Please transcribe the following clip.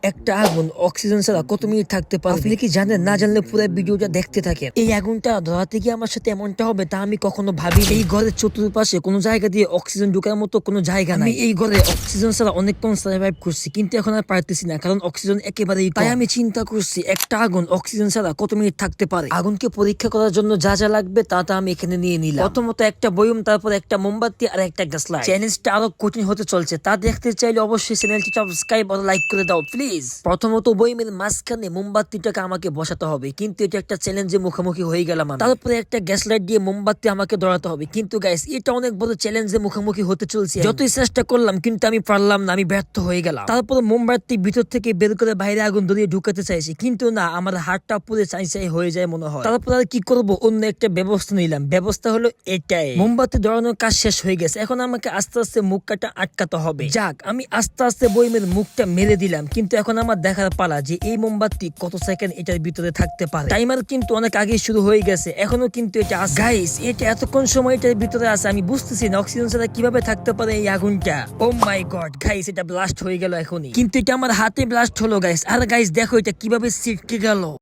একটা আগুন অক্সিজেন ছাড়া কত মিনিট থাকতে পারে আপনি কি জানেন? না জানলে পুরো ভিডিওটা দেখতে থাকেন। এই আগুনটা ধরাতে গিয়ে আমার সাথে এমনটা হবে তা আমি কখনো ভাবি। এই ঘরের চতুর্পাশে কোনো জায়গা দিয়ে অক্সিজেন ঢোকার মতো কোনো জায়গা নাই। আমি এই ঘরে অক্সিজেন ছাড়া অনেকক্ষণ সার্ভাইভ করছি, কিন্তু এখন আর পারতেছি না, কারণ অক্সিজেন একেবারেই কম। তাই আমি চিন্তা করছি একটা আগুন অক্সিজেন ছাড়া কত মিনিট থাকতে পারে। আগুনকে পরীক্ষা করার জন্য যা যা লাগবে তা আমি এখানে নিয়ে নিলাম। প্রথমত একটা বয়ম, তারপর একটা মোমবাতি আর একটা গ্যাস লাইট। চ্যালেঞ্জটা আরো কঠিন হতে চলছে, তা দেখতে চাইলে অবশ্যই চ্যানেলটি সাবস্ক্রাইব আর লাইক করে দাও প্লিজ। প্রথমত বয়মের মাঝখানে মোমবাতিটাকে আমাকে বসাতে হবে, কিন্তু এটা একটা চ্যালেঞ্জে মুখোমুখি হয়ে গেলাম আমি। তারপরে একটা গ্যাস লাইট দিয়ে মোমবাতি আমাকে ধরাতে হবে, কিন্তু গাইস এটা অনেক বড় চ্যালেঞ্জে মুখোমুখি হতে চলছে। যতই চেষ্টা করলাম কিন্তু আমি পারলাম না, আমি ব্যর্থ হয়ে গেলাম। তারপরে মোমবাতি ভিতর থেকে বের করে বাইরে আগুন ধরিয়ে ঢুকাতে চাইছি, কিন্তু না, আমার হাতটা পুরো চাই হয়ে যায় মনে হয়। তারপর আর কি করবো, অন্য একটা ব্যবস্থা নিলাম। ব্যবস্থা হলো এটাই, মোমবাতি ধরানোর কাজ শেষ হয়ে গেছে, এখন আমাকে আস্তে আস্তে মুখটা আটকাতে হবে। যাক, আমি আস্তে আস্তে বয়মের মুখটা মেরে দিলাম, কিন্তু এখন আমার দেখার পালা যে এই মোমবাতি কত সেকেন্ড এটার ভিতরে থাকতে পারে। টাইমার কিন্তু অনেক আগে শুরু হয়ে গেছে, এখনো কিন্তু এটা আছে। গাইস, এটা এতক্ষণ সময় এটার ভিতরে আছে, আমি বুঝতেছি না অক্সিজেন ছাড়া কিভাবে থাকতে পারে এই আগুনটা। ও মাই গড গাইস, এটা ব্লাস্ট হয়ে গেল এখনই, কিন্তু এটা আমার হাতে ব্লাস্ট হলো গাইস। আর গাইস দেখো এটা কিভাবে ছিটকে গেল।